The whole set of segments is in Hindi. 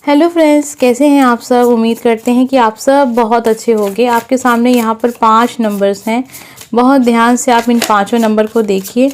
हेलो फ्रेंड्स, कैसे हैं आप सब। उम्मीद करते हैं कि आप सब बहुत अच्छे होंगे। आपके सामने यहाँ पर 5 नंबर्स हैं। बहुत ध्यान से आप इन पांचों नंबर को देखिए,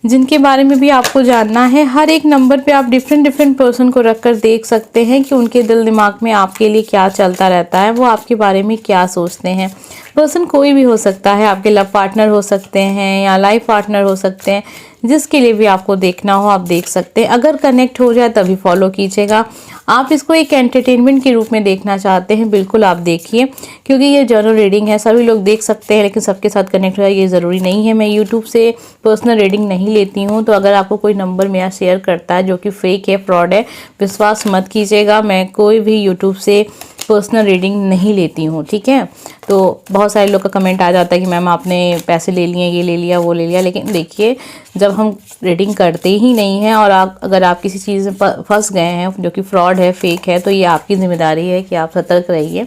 जिनके बारे में भी आपको जानना है। हर एक नंबर पे आप डिफरेंट पर्सन को रख कर देख सकते हैं कि उनके दिल दिमाग में आपके लिए क्या चलता रहता है, वो आपके बारे में क्या सोचते हैं। पर्सन कोई भी हो सकता है, आपके लव पार्टनर हो सकते हैं या लाइफ पार्टनर हो सकते हैं। जिसके लिए भी आपको देखना हो आप देख सकते हैं। अगर कनेक्ट हो जाए तभी फॉलो कीजिएगा। आप इसको एक एंटरटेनमेंट के रूप में देखना चाहते हैं, बिल्कुल आप देखिए, क्योंकि ये जनरल रीडिंग है, सभी लोग देख सकते हैं, लेकिन सबके साथ कनेक्ट हो जाए ये ज़रूरी नहीं है। मैं यूट्यूब से पर्सनल रीडिंग नहीं लेती हूँ, तो अगर आपको कोई नंबर मेरा शेयर करता है जो कि फेक है, फ्रॉड है, विश्वास मत कीजिएगा। मैं कोई भी यूट्यूब से पर्सनल रीडिंग नहीं लेती हूँ, ठीक है। तो बहुत सारे लोग का कमेंट आ जाता है कि मैम आपने पैसे ले लिए, ये ले लिया, वो ले लिया। लेकिन देखिए, जब हम रीडिंग करते ही नहीं हैं और अगर आप किसी चीज़ में फंस गए हैं जो कि फ्रॉड है, फेक है, तो ये आपकी जिम्मेदारी है कि आप सतर्क रहिए।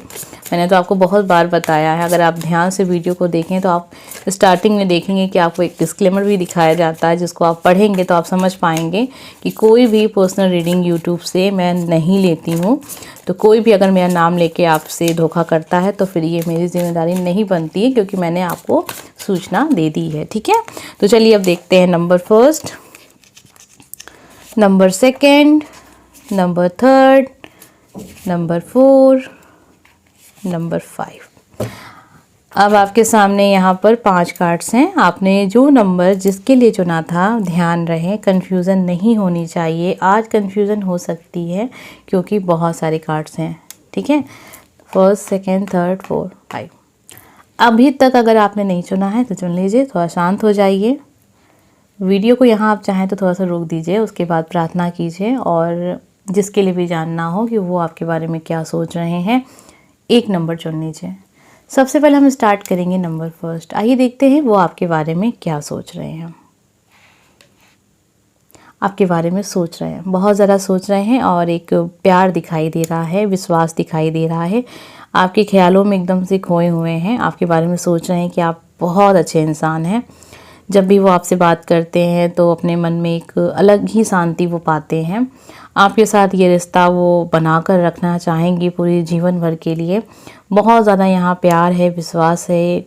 मैंने तो आपको बहुत बार बताया है। अगर आप ध्यान से वीडियो को देखें तो आप स्टार्टिंग में देखेंगे कि आपको एक डिस्क्लेमर भी दिखाया जाता है, जिसको आप पढ़ेंगे तो आप समझ पाएंगे कि कोई भी पर्सनल रीडिंग यूट्यूब से मैं नहीं लेती हूँ। तो कोई भी अगर मेरा नाम लेके आपसे धोखा करता है तो फिर ये मेरी जिम्मेदारी नहीं बनती है, क्योंकि मैंने आपको सूचना दे दी है, ठीक है। तो चलिए अब देखते हैं number first, number second, number third, number 4, number 5। अब आपके सामने यहाँ पर 5 कार्ड्स हैं। आपने जो नंबर जिसके लिए चुना था, ध्यान रहे कंफ्यूजन नहीं होनी चाहिए। आज कंफ्यूजन हो सकती है क्योंकि बहुत सारे कार्ड्स हैं, ठीक है। First, second, third, 4, 5। अभी तक अगर आपने नहीं चुना है तो चुन लीजिए, थोड़ा शांत हो जाइए। वीडियो को यहाँ आप चाहें तो थोड़ा सा रोक दीजिए, उसके बाद प्रार्थना कीजिए। और जिसके लिए भी जानना हो कि वो आपके बारे में क्या सोच रहे हैं, एक नंबर चुन लीजिए। सबसे पहले हम स्टार्ट करेंगे नंबर फर्स्ट। आइए देखते हैं वो आपके बारे में क्या सोच रहे हैं। आपके बारे में सोच रहे हैं, बहुत ज़्यादा सोच रहे हैं, और एक प्यार दिखाई दे रहा है, विश्वास दिखाई दे रहा है। आपके ख्यालों में एकदम से खोए हुए हैं। आपके बारे में सोच रहे हैं कि आप बहुत अच्छे इंसान हैं। जब भी वो आपसे बात करते हैं तो अपने मन में एक अलग ही शांति वो पाते हैं। आपके साथ ये रिश्ता वो बनाकर रखना चाहेंगे पूरे जीवन भर के लिए। बहुत ज़्यादा यहाँ प्यार है, विश्वास है,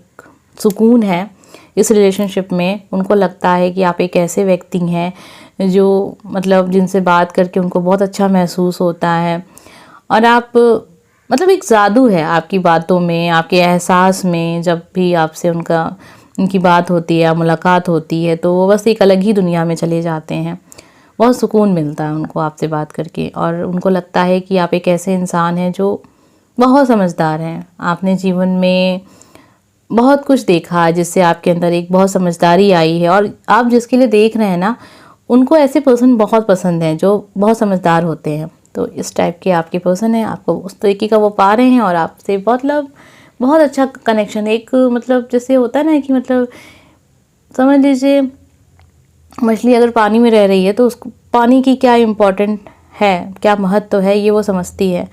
सुकून है इस रिलेशनशिप में। उनको लगता है कि आप एक ऐसे व्यक्ति हैं जो मतलब जिनसे बात करके उनको बहुत अच्छा महसूस होता है। और आप मतलब एक जादू है आपकी बातों में, आपके एहसास में। जब भी आपसे उनकी बात होती है या मुलाकात होती है तो वो बस एक अलग ही दुनिया में चले जाते हैं। बहुत सुकून मिलता है उनको आपसे बात करके, और उनको लगता है कि आप एक ऐसे इंसान हैं जो बहुत समझदार हैं। आपने जीवन में बहुत कुछ देखा है जिससे आपके अंदर एक बहुत समझदारी आई है। और आप जिसके लिए देख रहे हैं ना, उनको ऐसे पर्सन बहुत पसंद हैं जो बहुत समझदार होते हैं। तो इस टाइप के आपके पर्सन हैं, आपको उस तरीके का वो पा रहे हैं, और आपसे बहुत अच्छा कनेक्शन। एक मतलब जैसे होता है ना कि मतलब समझ लीजिए, मछली अगर पानी में रह रही है तो उसको पानी की क्या इम्पोर्टेंट है, क्या महत्व है, ये वो समझती है।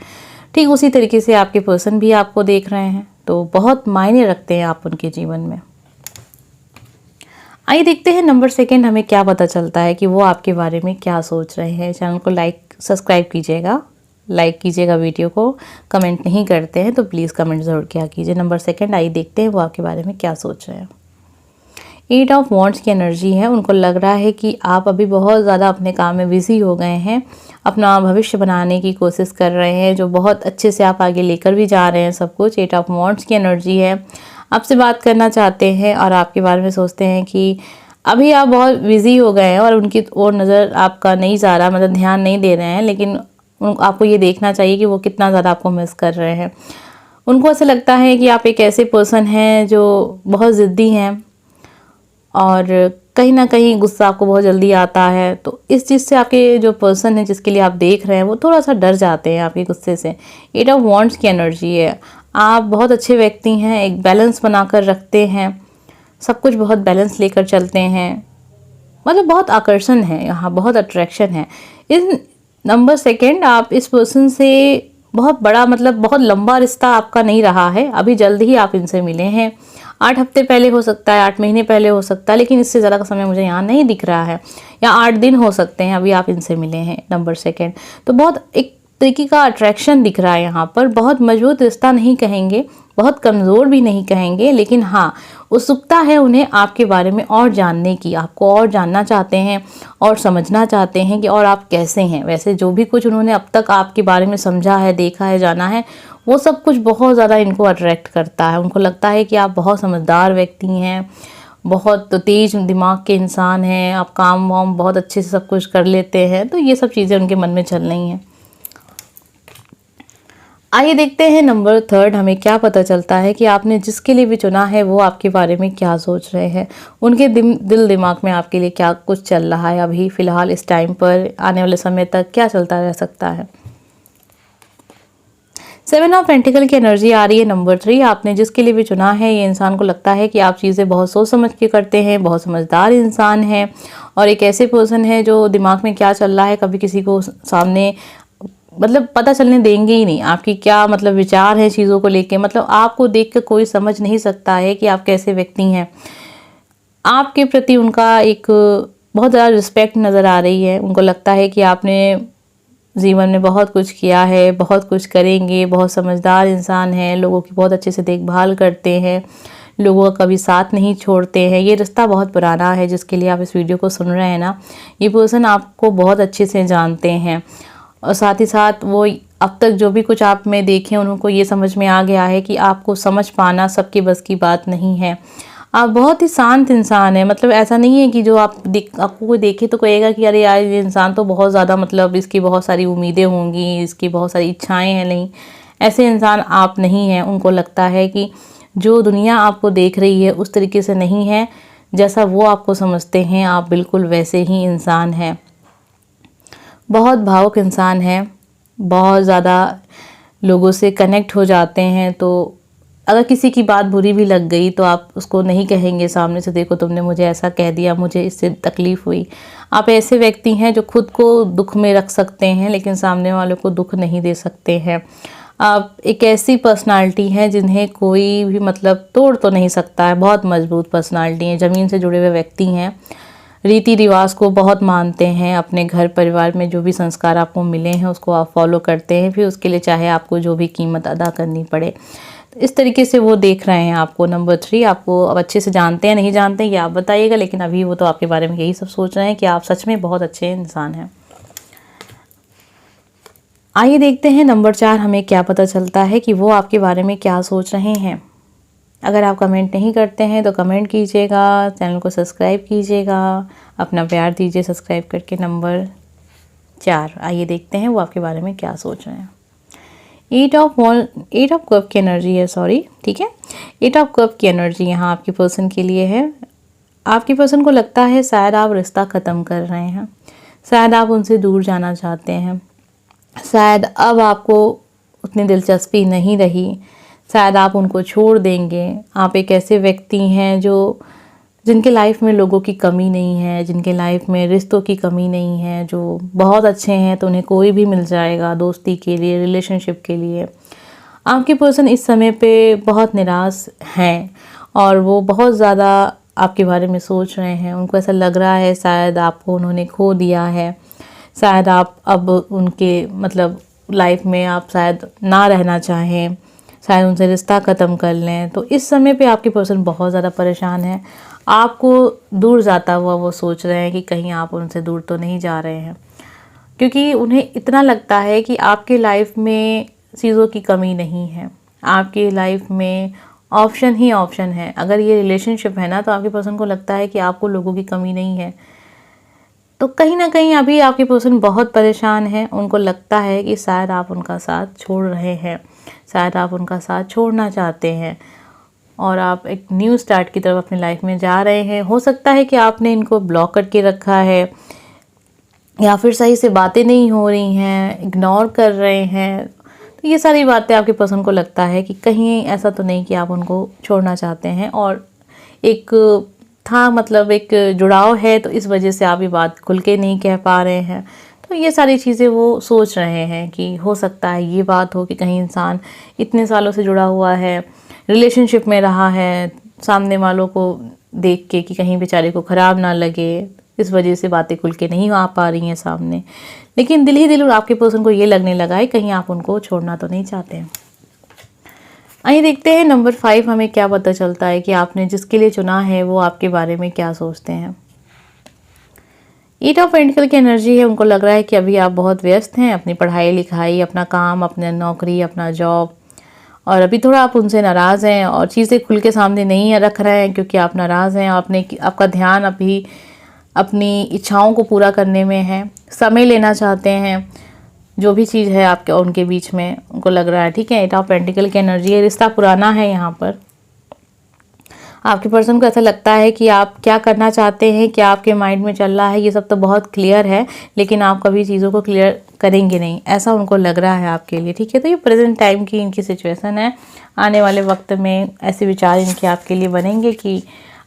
ठीक उसी तरीके से आपके पर्सन भी आपको देख रहे हैं, तो बहुत मायने रखते हैं आप उनके जीवन में। आइए देखते हैं नंबर सेकंड हमें क्या पता चलता है कि वो आपके बारे में क्या सोच रहे हैं। चैनल को सब्सक्राइब कीजिएगा, लाइक कीजिएगा वीडियो को। कमेंट नहीं करते हैं तो प्लीज़ कमेंट ज़रूर किया कीजिए। नंबर सेकंड, आइए देखते हैं वो आपके बारे में क्या सोच रहे हैं। 8 ऑफ वॉन्ड्स की एनर्जी है। उनको लग रहा है कि आप अभी बहुत ज़्यादा अपने काम में बिजी हो गए हैं, अपना भविष्य बनाने की कोशिश कर रहे हैं, जो बहुत अच्छे से आप आगे लेकर भी जा रहे हैं सब कुछ। 8 ऑफ वॉन्ड्स की एनर्जी है। आपसे बात करना चाहते हैं और आपके बारे में सोचते हैं कि अभी आप बहुत बिजी हो गए हैं और उनकी ओर नज़र आपका नहीं जा रहा, मतलब ध्यान नहीं दे रहे हैं। लेकिन आपको ये देखना चाहिए कि वो कितना ज़्यादा आपको मिस कर रहे हैं। उनको ऐसा लगता है कि आप एक ऐसे पर्सन हैं जो बहुत ज़िद्दी हैं, और कहीं ना कहीं गुस्सा आपको बहुत जल्दी आता है। तो इस चीज़ से आपके जो पर्सन है जिसके लिए आप देख रहे हैं वो थोड़ा सा डर जाते हैं आपके गुस्से से। 8 ऑफ वॉन्ड्स की एनर्जी है। आप बहुत अच्छे व्यक्ति हैं, एक बैलेंस बनाकर रखते हैं, सब कुछ बहुत बैलेंस लेकर चलते हैं। मतलब बहुत आकर्षण है यहाँ, बहुत अट्रैक्शन है। इन नंबर सेकंड, आप इस पर्सन से बहुत बड़ा मतलब बहुत लंबा रिश्ता आपका नहीं रहा है, अभी जल्द ही आप इनसे मिले हैं। 8 हफ्ते पहले हो सकता है, 8 महीने पहले हो सकता है, लेकिन इससे ज़्यादा का समय मुझे यहाँ नहीं दिख रहा है। या 8 दिन हो सकते हैं अभी आप इनसे मिले हैं। नंबर सेकंड तो बहुत एक तरीके का अट्रैक्शन दिख रहा है यहाँ पर। बहुत मजबूत रिश्ता नहीं कहेंगे, बहुत कमज़ोर भी नहीं कहेंगे, लेकिन हाँ, उत्सुकता है उन्हें आपके बारे में और जानने की। आपको और जानना चाहते हैं और समझना चाहते हैं कि और आप कैसे हैं। वैसे जो भी कुछ उन्होंने अब तक आपके बारे में समझा है, देखा है, जाना है, वो सब कुछ बहुत ज़्यादा इनको अट्रैक्ट करता है। उनको लगता है कि आप बहुत समझदार व्यक्ति हैं, बहुत तेज दिमाग के इंसान हैं, आप काम वाम बहुत अच्छे से सब कुछ कर लेते हैं। तो ये सब चीज़ें उनके मन में चल रही हैं। आइए देखते हैं नंबर 3 हमें क्या पता चलता है कि आपने जिसके लिए भी चुना है वो आपके बारे में क्या सोच रहे हैं। उनके दिल दिमाग में आपके लिए क्या कुछ चल रहा है अभी फ़िलहाल, इस टाइम पर, आने वाले समय तक क्या चलता रह सकता है। 7 ऑफ पेंटिकल की एनर्जी आ रही है नंबर 3। आपने जिसके लिए भी चुना है, ये इंसान को लगता है कि आप चीज़ें बहुत सोच समझ के करते हैं, बहुत समझदार इंसान हैं और एक ऐसे पर्सन है जो दिमाग में क्या चल रहा है कभी किसी को सामने मतलब पता चलने देंगे ही नहीं। आपकी क्या मतलब विचार है चीज़ों को लेके, मतलब आपको देख कर कोई समझ नहीं सकता है कि आप कैसे व्यक्ति हैं। आपके प्रति उनका एक बहुत ज़्यादा रिस्पेक्ट नज़र आ रही है। उनको लगता है कि आपने जीवन में बहुत कुछ किया है, बहुत कुछ करेंगे, बहुत समझदार इंसान हैं, लोगों की बहुत अच्छे से देखभाल करते हैं, लोगों का कभी साथ नहीं छोड़ते हैं। ये रिश्ता बहुत पुराना है जिसके लिए आप इस वीडियो को सुन रहे हैं ना, ये पर्सन आपको बहुत अच्छे से जानते हैं और साथ ही साथ वो अब तक जो भी कुछ आप में देखें उनको ये समझ में आ गया है कि आपको समझ पाना सबके बस की बात नहीं है। आप बहुत ही शांत इंसान है, मतलब ऐसा नहीं है कि जो आपको कोई देखे तो कहेगा कि अरे यार ये इंसान तो बहुत ज़्यादा मतलब इसकी बहुत सारी उम्मीदें होंगी, इसकी बहुत सारी इच्छाएं हैं। नहीं, ऐसे इंसान आप नहीं हैं। उनको लगता है कि जो दुनिया आपको देख रही है उस तरीके से नहीं है, जैसा वो आपको समझते हैं आप बिल्कुल वैसे ही इंसान हैं। बहुत भावुक इंसान है, बहुत ज़्यादा लोगों से कनेक्ट हो जाते हैं। तो अगर किसी की बात बुरी भी लग गई तो आप उसको नहीं कहेंगे सामने से, देखो तुमने मुझे ऐसा कह दिया, मुझे इससे तकलीफ़ हुई। आप ऐसे व्यक्ति हैं जो खुद को दुख में रख सकते हैं लेकिन सामने वालों को दुख नहीं दे सकते हैं। आप एक ऐसी पर्सनालिटी हैं जिन्हें कोई भी मतलब तोड़ तो नहीं सकता है। बहुत मजबूत पर्सनालिटी है, ज़मीन से जुड़े हुए व्यक्ति हैं, रीति रिवाज को बहुत मानते हैं। अपने घर परिवार में जो भी संस्कार आपको मिले हैं उसको आप फॉलो करते हैं, फिर उसके लिए चाहे आपको जो भी कीमत अदा करनी पड़े। तो इस तरीके से वो देख रहे हैं आपको। नंबर 3 आपको अब अच्छे से जानते हैं नहीं जानते हैं ये आप बताइएगा, लेकिन अभी वो तो आपके बारे में यही सब सोच रहे हैं कि आप सच में बहुत अच्छे इंसान हैं। आइए देखते हैं नंबर 4 हमें क्या पता चलता है कि वो आपके बारे में क्या सोच रहे हैं। अगर आप कमेंट नहीं करते हैं तो कमेंट कीजिएगा, चैनल को सब्सक्राइब कीजिएगा, अपना प्यार दीजिए सब्सक्राइब करके। नंबर 4 आइए देखते हैं वो आपके बारे में क्या सोच रहे हैं। 8 ऑफ कप की एनर्जी है, सॉरी, ठीक है। 8 ऑफ कप की एनर्जी यहाँ आपके पर्सन के लिए है। आपके पर्सन को लगता है शायद आप रिश्ता ख़त्म कर रहे हैं, शायद आप उनसे दूर जाना चाहते हैं, शायद अब आपको उतनी दिलचस्पी नहीं रही, शायद आप उनको छोड़ देंगे। आप एक ऐसे व्यक्ति हैं जिनके लाइफ में लोगों की कमी नहीं है, जिनके लाइफ में रिश्तों की कमी नहीं है, जो बहुत अच्छे हैं तो उन्हें कोई भी मिल जाएगा दोस्ती के लिए, रिलेशनशिप के लिए। आपके पर्सन इस समय पे बहुत निराश हैं और वो बहुत ज़्यादा आपके बारे में सोच रहे हैं। उनको ऐसा लग रहा है शायद आपको उन्होंने खो दिया है, शायद आप अब उनके मतलब लाइफ में आप शायद ना रहना चाहें, शायद उनसे रिश्ता ख़त्म कर लें। तो इस समय पे आपके पर्सन बहुत ज़्यादा परेशान है। आपको दूर जाता हुआ वो सोच रहे हैं कि कहीं आप उनसे दूर तो नहीं जा रहे हैं, क्योंकि उन्हें इतना लगता है कि आपके लाइफ में चीज़ों की कमी नहीं है, आपकी लाइफ में ऑप्शन ही ऑप्शन है। अगर ये रिलेशनशिप है ना तो आपके पर्सन को लगता है कि आपको लोगों की कमी नहीं है। तो कहीं ना कहीं अभी आपके पर्सन बहुत परेशान है। उनको लगता है कि शायद आप उनका साथ छोड़ रहे हैं, शायद आप उनका साथ छोड़ना चाहते हैं और आप एक न्यू स्टार्ट की तरफ अपनी लाइफ में जा रहे हैं। हो सकता है कि आपने इनको ब्लॉक करके रखा है या फिर सही से बातें नहीं हो रही हैं, इग्नोर कर रहे हैं। तो ये सारी बातें आपके पर्सन को लगता है कि कहीं ऐसा तो नहीं कि आप उनको छोड़ना चाहते हैं और एक था मतलब एक जुड़ाव है, तो इस वजह से आप ये बात खुल के नहीं कह पा रहे हैं। तो ये सारी चीज़ें वो सोच रहे हैं कि हो सकता है ये बात हो कि कहीं इंसान इतने सालों से जुड़ा हुआ है, रिलेशनशिप में रहा है, सामने वालों को देख के कि कहीं बेचारे को ख़राब ना लगे, इस वजह से बातें खुल के नहीं आ पा रही हैं सामने, लेकिन दिल ही दिल आपके पर्सन को ये लगने लगा है कहीं आप उनको छोड़ना तो नहीं चाहते हैं। आइए देखते हैं नंबर 5 हमें क्या पता चलता है कि आपने जिसके लिए चुना है वो आपके बारे में क्या सोचते हैं। 8 ऑफ पेंटिकल की एनर्जी है, उनको लग रहा है कि अभी आप बहुत व्यस्त हैं अपनी पढ़ाई लिखाई, अपना काम, अपना नौकरी, अपना जॉब, और अभी थोड़ा आप उनसे नाराज़ हैं और चीज़ें खुल के सामने नहीं रख रहे हैं क्योंकि आप नाराज़ हैं। आपका ध्यान अभी अपनी इच्छाओं को पूरा करने में है, समय लेना चाहते हैं, जो भी चीज़ है आपके और उनके बीच में उनको लग रहा है। ठीक है, 8 ऑफ पेंटिकल की एनर्जी है, रिश्ता पुराना है यहाँ पर। आपके पर्सन को ऐसा लगता है कि आप क्या करना चाहते हैं, क्या आपके माइंड में चल रहा है, ये सब तो बहुत क्लियर है, लेकिन आप कभी चीज़ों को क्लियर करेंगे नहीं, ऐसा उनको लग रहा है आपके लिए। ठीक है, तो ये प्रेजेंट टाइम की इनकी सिचुएशन है। आने वाले वक्त में ऐसे विचार इनके आपके लिए बनेंगे कि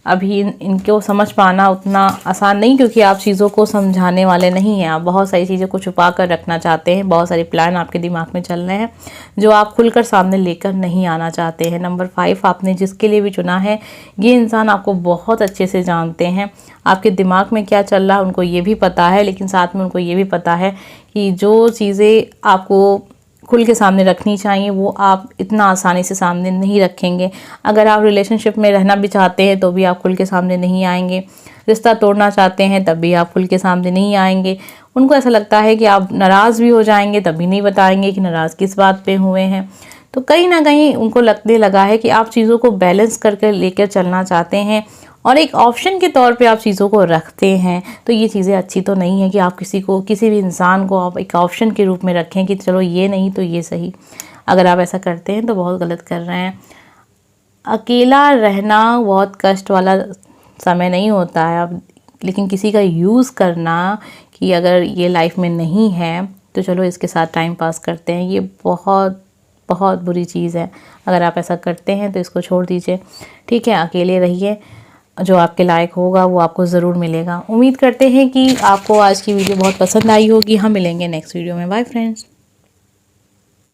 अभी इनको समझ पाना उतना आसान नहीं, क्योंकि आप चीज़ों को समझाने वाले नहीं हैं। आप बहुत सारी चीज़ों को छुपा कर रखना चाहते हैं, बहुत सारे प्लान आपके दिमाग में चल रहे हैं जो आप खुलकर सामने लेकर नहीं आना चाहते हैं। नंबर 5 आपने जिसके लिए भी चुना है, ये इंसान आपको बहुत अच्छे से जानते हैं। आपके दिमाग में क्या चल रहा है उनको ये भी पता है, लेकिन साथ में उनको ये भी पता है कि जो चीज़ें आपको खुल के सामने रखनी चाहिए वो आप इतना आसानी से सामने नहीं रखेंगे। अगर आप रिलेशनशिप में रहना भी चाहते हैं तो भी आप खुल के सामने नहीं आएंगे, रिश्ता तोड़ना चाहते हैं तब भी आप खुल के सामने नहीं आएंगे। उनको ऐसा लगता है कि आप नाराज़ भी हो जाएंगे तब भी नहीं बताएंगे कि नाराज़ किस बात पे हुए हैं। तो कहीं ना कहीं उनको लगने लगा है कि आप चीज़ों को बैलेंस करके लेकर चलना चाहते हैं और एक ऑप्शन के तौर पे आप चीज़ों को रखते हैं। तो ये चीज़ें अच्छी तो नहीं है कि आप किसी भी इंसान को आप एक ऑप्शन के रूप में रखें कि चलो ये नहीं तो ये सही। अगर आप ऐसा करते हैं तो बहुत गलत कर रहे हैं। अकेला रहना बहुत कष्ट वाला समय नहीं होता है अब, लेकिन किसी का यूज़ करना कि अगर ये लाइफ में नहीं है तो चलो इसके साथ टाइम पास करते हैं, ये बहुत बहुत बुरी चीज़ है। अगर आप ऐसा करते हैं तो इसको छोड़ दीजिए। ठीक है, अकेले रहिए, जो आपके लायक होगा वो आपको ज़रूर मिलेगा। उम्मीद करते हैं कि आपको आज की वीडियो बहुत पसंद आई होगी। हम मिलेंगे नेक्स्ट वीडियो में। Bye friends.